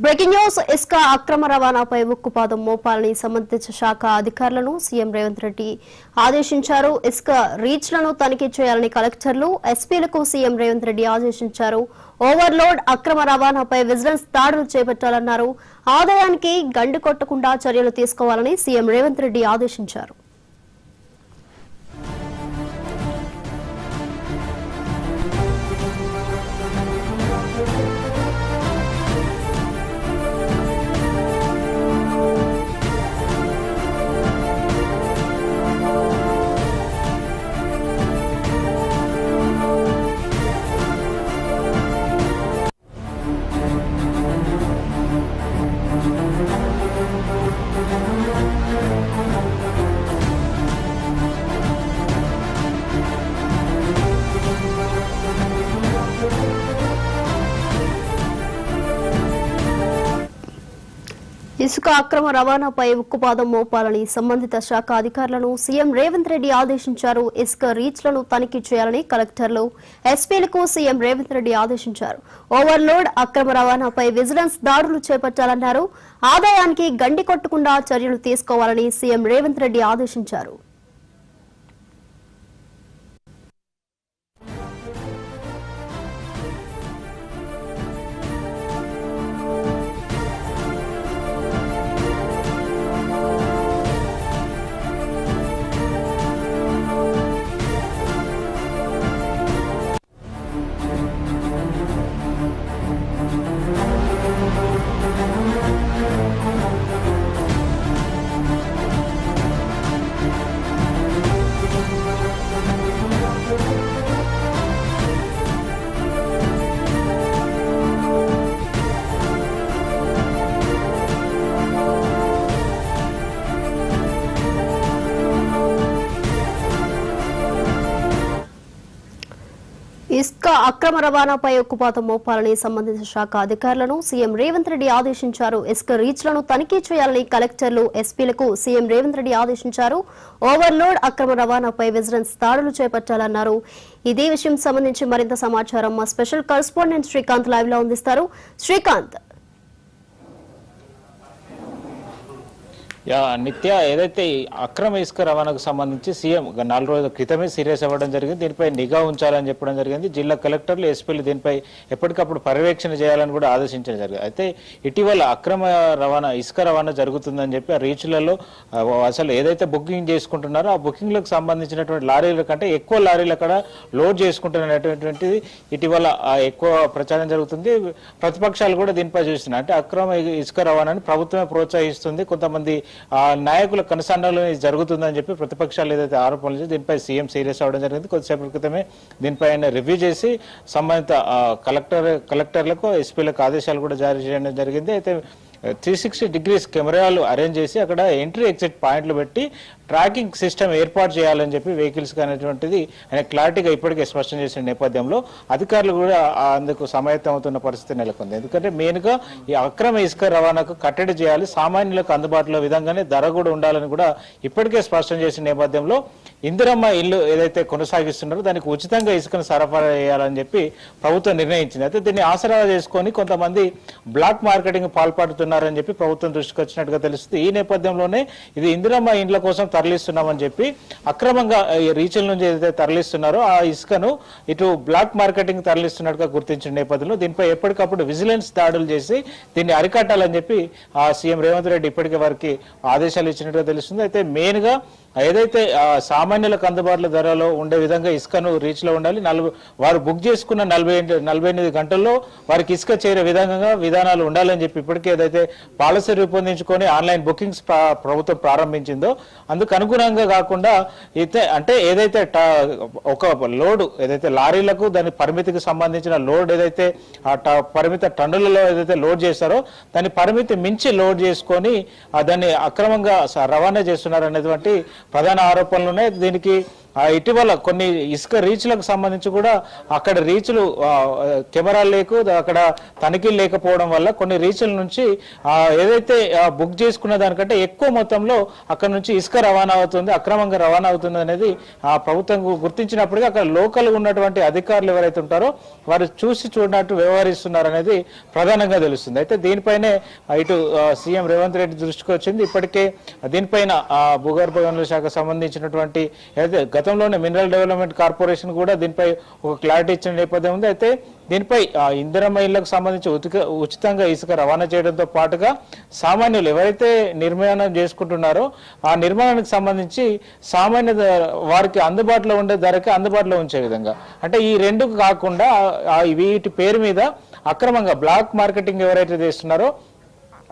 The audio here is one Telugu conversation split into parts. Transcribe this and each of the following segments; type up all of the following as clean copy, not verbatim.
బ్రేకింగ్ న్యూస్ ఇసుక అక్రమ రవాణాపై ఉక్కుపాదం మోపాలని సంబంధిత శాఖ అధికారులను సీఎం రేవంత్ రెడ్డి ఆదేశించారు. ఇసుక రీచ్లను తనిఖీ చేయాలని కలెక్టర్లు, ఎస్పీలకు సీఎం రేవంత్ రెడ్డి ఆదేశించారు. ఓవర్లోడ్ అక్రమ రవాణాపై విజిలెన్స్ దాడులు చేపట్టాలన్నారు. ఆదాయానికి గండి కొట్టకుండా చర్యలు తీసుకోవాలని సీఎం రేవంత్ రెడ్డి ఆదేశించారు. ఇసుక అక్రమ రవాణాపై ఉక్కుపాదం మోపాలని సంబంధిత శాఖ అధికారులను సీఎం రేవంత్ రెడ్డి ఆదేశించారు. ఇసుక రీచ్లను తనిఖీ చేయాలని కలెక్టర్లు, ఎస్పీలకు సీఎం రేవంత్ రెడ్డి ఆదేశించారు. ఓవర్లోడ్ అక్రమ రవాణాపై విజిలెన్స్ దాడులు చేపట్టాలన్నారు. ఆదాయానికి గండి కొట్టకుండా చర్యలు తీసుకోవాలని సీఎం రేవంత్ రెడ్డి ఆదేశించారు. ఇసుక అక్రమ రవాణాపై ఉక్కుపాతం మోపాలని సంబంధిత శాఖ అధికారులను సీఎం రేవంత్ రెడ్డి ఆదేశించారు. ఇసుక రీచ్లను తనిఖీ చేయాలని కలెక్టర్లు, ఎస్పీలకు సీఎం రేవంత్ రెడ్డి ఆదేశించారు. ఓవర్లోడ్ అక్రమ రవాణాపై విజిలెన్స్ దాడులు చేపట్టాలన్నారు. ఇదే విషయం సంబంధించి మరింత సమాచారం మా స్పెషల్ కరెస్పాండెంట్ శ్రీకాంత్ లైవ్ లో అందిస్తారు. శ్రీకాంత్, నిత్య ఏదైతే అక్రమ ఇసుక రవాణాకు సంబంధించి సీఎం 4 రోజుల క్రితమే సీరియస్ అవ్వడం జరిగింది. దీనిపై నిఘా ఉంచాలని చెప్పడం జరిగింది. జిల్లా కలెక్టర్లు, ఎస్పీలు దీనిపై ఎప్పటికప్పుడు పర్యవేక్షణ చేయాలని కూడా ఆదేశించడం జరిగింది. అయితే ఇటీవల అక్రమ రవాణా, ఇసుక రవాణా జరుగుతుందని చెప్పి ఆ రీచ్లలో అసలు ఏదైతే బుకింగ్ చేసుకుంటున్నారో ఆ బుకింగ్లకు సంబంధించినటువంటి లారీల కంటే ఎక్కువ లారీలు అక్కడ లోడ్ చేసుకుంటున్నటువంటిది ఇటీవల ఎక్కువ ప్రచారం జరుగుతుంది. ప్రతిపక్షాలు కూడా దీనిపై చూస్తున్నాయి. అంటే అక్రమ ఇసుక రవాణాని ప్రభుత్వమే ప్రోత్సహిస్తుంది, కొంతమంది నాయకుల కనసండలో జరుగుతుందని చెప్పి ప్రతిపక్షాలు ఏదైతే ఆరోపణలు దీనిపై సీఎం సీరియస్ అవడం జరిగింది. కొద్దిసేపటి క్రితమే దీనిపై ఆయన రివ్యూ చేసి సంబంధిత కలెక్టర్లకు, ఎస్పీలకు ఆదేశాలు కూడా జారీ చేయడం జరిగింది. అయితే 360 degrees కెమెరాలు అరేంజ్ చేసి అక్కడ ఎంట్రీ ఎగ్జిట్ పాయింట్లు పెట్టి ట్రాకింగ్ సిస్టమ్ ఏర్పాటు చేయాలని చెప్పి వెహికల్స్ అనేటువంటిది ఆయన క్లారిటీగా ఇప్పటికే స్పష్టం చేసిన నేపథ్యంలో అధికారులు కూడా అందుకు సమాయత్తం అవుతున్న పరిస్థితి నెలకొంది. ఎందుకంటే మెయిన్గా ఈ అక్రమ ఇసుక రవాణాకు కట్టడి చేయాలి, సామాన్యులకు అందుబాటులో విధంగానే ధర కూడా ఉండాలని కూడా ఇప్పటికే స్పష్టం చేసిన నేపథ్యంలో ఇందిరమ్మ ఇల్లు ఏదైతే కొనసాగిస్తున్నారో దానికి ఉచితంగా ఇసుకను సరఫరా చేయాలని చెప్పి ప్రభుత్వం నిర్ణయించింది. అయితే దీన్ని ఆసరా చేసుకొని కొంతమంది బ్లాక్ మార్కెటింగ్ పాల్పడుతున్నారని చెప్పి ప్రభుత్వం దృష్టికి వచ్చినట్టుగా తెలుస్తుంది. ఈ నేపథ్యంలోనే ఇది ఇందిరమ్మ ఇండ్ల కోసం తరలిస్తున్నామని చెప్పి అక్రమంగా రీచ్ల నుంచి ఏదైతే తరలిస్తున్నారో ఆ ఇసుకను ఇటు బ్లాక్ మార్కెటింగ్ తరలిస్తున్నట్టుగా గుర్తించిన నేపథ్యంలో దీనిపై ఎప్పటికప్పుడు విజిలెన్స్ దాడులు చేసి దీన్ని అరికట్టాలని చెప్పి సీఎం రేవంత్ రెడ్డి ఇప్పటికే వారికి ఆదేశాలు ఇచ్చినట్టుగా తెలుస్తుంది. అయితే మెయిన్ గా ఏదైతే సామాన్యులకు అందుబాటులో ధరలో ఉండే విధంగా ఇసుకను రీచ్ లో ఉండాలి. వారు బుక్ చేసుకున్న 48 గంటల్లో వారికి ఇసుక చేరే విధానాలు ఉండాలని చెప్పి ఇప్పటికే ఏదైతే పాలసీ రూపొందించుకొని ఆన్లైన్ బుకింగ్స్ ప్రభుత్వం ప్రారంభించిందో అందుకు అనుగుణంగా కాకుండా అంటే ఏదైతే ఒక లోడ్ ఏదైతే లారీలకు దాని పరిమితికి సంబంధించిన లోడ్ ఏదైతే పరిమిత టన్నులలో ఏదైతే లోడ్ చేస్తారో దాని పరిమితి మించి లోడ్ చేసుకొని దాన్ని అక్రమంగా రవాణా చేస్తున్నారు అనేటువంటి ప్రధాన ఆరోపణలు ఉన్నాయి. దీనికి ఇటీవల కొన్ని ఇసుక రీచ్లకు సంబంధించి కూడా అక్కడ రీచ్లు కెమెరాలు అక్కడ తనిఖీలు లేకపోవడం వల్ల కొన్ని రీచ్ల నుంచి ఏదైతే బుక్ చేసుకున్న దానికంటే ఎక్కువ మొత్తంలో అక్కడ నుంచి ఇసుక రవాణా అవుతుంది, అక్రమంగా రవాణా అవుతుంది అనేది ప్రభుత్వం గుర్తించినప్పటికీ అక్కడ లోకల్ ఉన్నటువంటి అధికారులు ఎవరైతే ఉంటారో వారు చూసి చూడనట్టు వ్యవహరిస్తున్నారు అనేది ప్రధానంగా తెలుస్తుంది. అయితే దీనిపైనే ఇటు సీఎం రేవంత్ రెడ్డి దృష్టికి వచ్చింది. ఇప్పటికే దీనిపైన భూగర్భ గనుల శాఖ సంబంధించినటువంటి ఏదైతే గతంలోనే మినరల్ డెవలప్మెంట్ కార్పొరేషన్ కూడా దీనిపై ఒక క్లారిటీ ఇచ్చిన నేపథ్యం ఉంది. అయితే దీనిపై ఇందిరమ్మ ఇళ్లకు సంబంధించి ఉచితంగా ఇసుక రవాణా చేయడంతో పాటుగా సామాన్యులు ఎవరైతే నిర్మాణం చేసుకుంటున్నారో ఆ నిర్మాణానికి సంబంధించి సామాన్య వారికి అందుబాటులో ఉండే ధరకి అందుబాటులో ఉంచే విధంగా, అంటే ఈ రెండు కాకుండా వీటి పేరు మీద అక్రమంగా బ్లాక్ మార్కెటింగ్ ఎవరైతే చేస్తున్నారో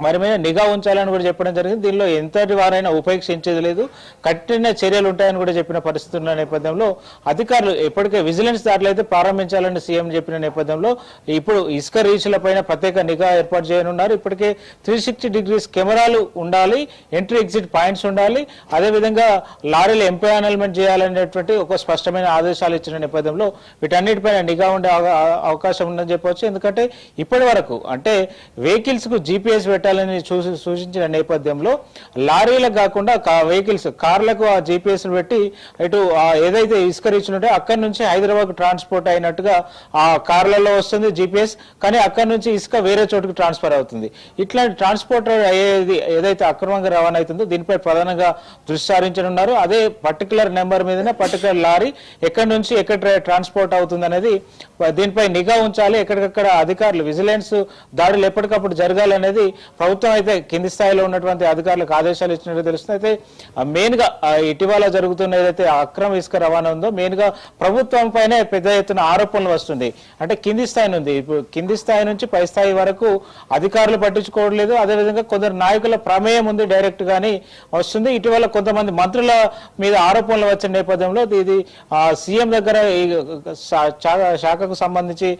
వారి మీద నిఘా ఉంచాలని కూడా చెప్పడం జరిగింది. దీనిలో ఎంతటి వారైనా ఉపేక్షించేది లేదు, కఠిన చర్యలు ఉంటాయని కూడా చెప్పిన పరిస్థితి ఉన్న నేపథ్యంలో అధికారులు ఎప్పటికే విజిలెన్స్ దాడులు అయితే ప్రారంభించాలని సీఎం చెప్పిన నేపథ్యంలో ఇప్పుడు ఇసుక రీచ్ల పైన ప్రత్యేక నిఘా ఏర్పాటు చేయనున్నారు. ఇప్పటికే 360 degrees కెమెరాలు ఉండాలి, ఎంట్రీ ఎగ్జిట్ పాయింట్స్ ఉండాలి, అదేవిధంగా లారీలు ఎంపానల్మెంట్ చేయాలనేటువంటి ఒక స్పష్టమైన ఆదేశాలు ఇచ్చిన నేపథ్యంలో వీటన్నిటిపైన నిఘా ఉండే అవకాశం ఉందని చెప్పవచ్చు. ఎందుకంటే ఇప్పటి వరకు అంటే వెహికల్స్ కు జీపీఎస్ పెట్టాలని సూచించిన నేపథ్యంలో లారీలకు కాకుండా వెహికల్స్ కార్లకు ఆ జీపీఎస్ పెట్టి ఇటు ఏదైతే ఇసుక రీచ్లు ఉంటాయో అక్కడి నుంచి హైదరాబాద్ ట్రాన్స్పోర్ట్ అయినట్టుగా ఆ కార్లలో వస్తుంది జీపీఎస్, కానీ అక్కడి నుంచి ఇసుక వేరే చోటుకు ట్రాన్స్ఫర్ అవుతుంది. ఇట్లాంటి ట్రాన్స్పోర్ట్ అయ్యేది ఏదైతే అక్రమంగా రవాణా అవుతుందో దీనిపై ప్రధానంగా దృష్టి సారించనున్నారు. అదే పర్టికులర్ నెంబర్ మీదనే పర్టికులర్ లారీ ఎక్కడి నుంచి ఎక్కడ ట్రాన్స్పోర్ట్ అవుతుంది అనేది దీనిపై నిఘా ఉంచాలి. ఎక్కడికక్కడ అధికారులు విజిలెన్స్ దాడులు ఎప్పటికప్పుడు జరగాలనేది ప్రభుత్వం అయితే కింది స్థాయిలో ఉన్నటువంటి అధికారులకు ఆదేశాలు ఇచ్చినట్టు తెలుస్తుంది. అయితే మెయిన్ గా ఇటీవల జరుగుతున్న ఏదైతే అక్రమ ఇసుక రవాణా ఉందో మెయిన్ గా ప్రభుత్వం పైనే పెద్ద ఎత్తున ఆరోపణలు వస్తుంది. అంటే కింది స్థాయి నుండి ఇప్పుడు కింది స్థాయి నుంచి పై స్థాయి వరకు అధికారులు పట్టించుకోవట్లేదు. అదేవిధంగా కొందరు నాయకుల ప్రమేయం ఉంది డైరెక్ట్ గాని వస్తుంది. ఇటీవల కొంతమంది మంత్రుల మీద ఆరోపణలు వచ్చిన నేపథ్యంలో ఇది సీఎం దగ్గర శాఖకు సంబంధించి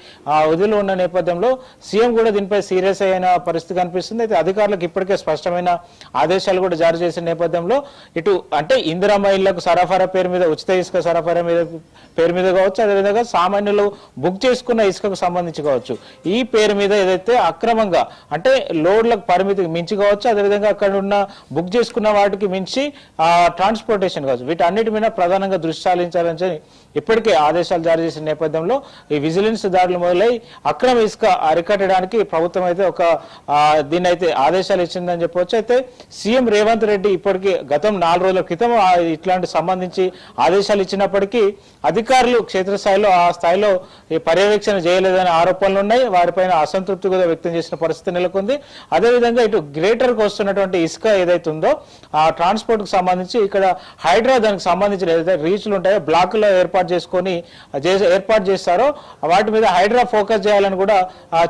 విధులు ఉన్న నేపథ్యంలో సీఎం కూడా దీనిపై సీరియస్ అయిన పరిస్థితి కనిపిస్తుంది. అయితే అధికారులకు ఇప్పటికే స్పష్టమైన ఆదేశాలు కూడా జారీ చేసిన నేపథ్యంలో ఇటు అంటే ఇందిరమ్మ ఇళ్లకు సరఫరా పేరు మీద ఉచిత ఇసుక సరఫరా పేరు మీద కావచ్చు, అదేవిధంగా సామాన్యులు బుక్ చేసుకున్న ఇసుకకు సంబంధించి కావచ్చు, ఈ పేరు మీద ఏదైతే అక్రమంగా అంటే లోడ్లకు పరిమితికి మించి కావచ్చు, అదేవిధంగా అక్కడ ఉన్న బుక్ చేసుకున్న వాటికి మించి ట్రాన్స్పోర్టేషన్ కావచ్చు, వీటన్నిటి మీద ప్రధానంగా దృష్టి సారించాలని ఇప్పటికే ఆదేశాలు జారీ చేసిన నేపథ్యంలో ఈ విజిలెన్స్ దాడులు మొదలై అక్రమ ఇసుక అరికట్టడానికి ప్రభుత్వం అయితే ఒక దీన్ని అయితే ఆదేశాలు ఇచ్చిందని చెప్పవచ్చు. అయితే సీఎం రేవంత్ రెడ్డి ఇప్పటికీ గతం 4 రోజుల క్రితం ఇట్లాంటి సంబంధించి ఆదేశాలు ఇచ్చినప్పటికీ అధికారులు క్షేత్రస్థాయిలో ఆ స్థాయిలో పర్యవేక్షణ చేయలేదనే ఆరోపణలు ఉన్నాయి. వారిపైన అసంతృప్తి కూడా వ్యక్తం చేసిన పరిస్థితి నెలకొంది. అదేవిధంగా ఇటు గ్రేటర్ కు వస్తున్నటువంటి ఇసుక ఏదైతే ఉందో ఆ ట్రాన్స్పోర్ట్ కు సంబంధించి ఇక్కడ హైడ్రా దానికి సంబంధించిన ఏదైతే రీచ్లు ఉంటాయో బ్లాక్ లో ఏర్పాటు చేస్తారో వాటి మీద హైడ్రా ఫోకస్ చేయాలని కూడా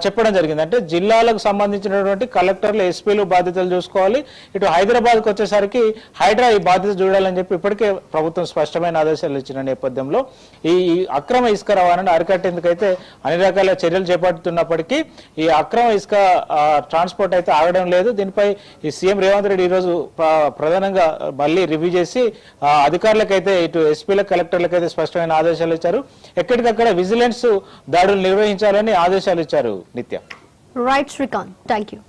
చెప్పడం జరిగింది. అంటే జిల్లాలకు సంబంధించినటువంటి కలెక్టర్లు ఎస్పీలు బాధ్యతలు చూసుకోవాలి, ఇటు హైదరాబాద్కి వచ్చేసరికి హైడ్రా ఈ బాధ్యత చూడాలని చెప్పి ఇప్పటికే ప్రభుత్వం స్పష్టమైన ఆదేశాలు ఇచ్చిన నేపథ్యంలో ఈ అక్రమ ఇసుక రవాణాను అరికట్టేందుకైతే అన్ని రకాల చర్యలు చేపడుతున్నప్పటికీ ఈ అక్రమ ఇసుక ట్రాన్స్పోర్ట్ అయితే ఆగడం లేదు. దీనిపై ఈ సీఎం రేవంత్ రెడ్డి ఈరోజు ప్రధానంగా మళ్ళీ రివ్యూ చేసి అధికారులకైతే ఇటు ఎస్పీలకు కలెక్టర్లకైతే స్పష్టమైన ఆదేశాలు ఇచ్చారు. ఎక్కడికక్కడ విజిలెన్స్ దాడులు నిర్వహించాలని ఆదేశాలు ఇచ్చారు. నిత్య. Right Srikanth, thank you.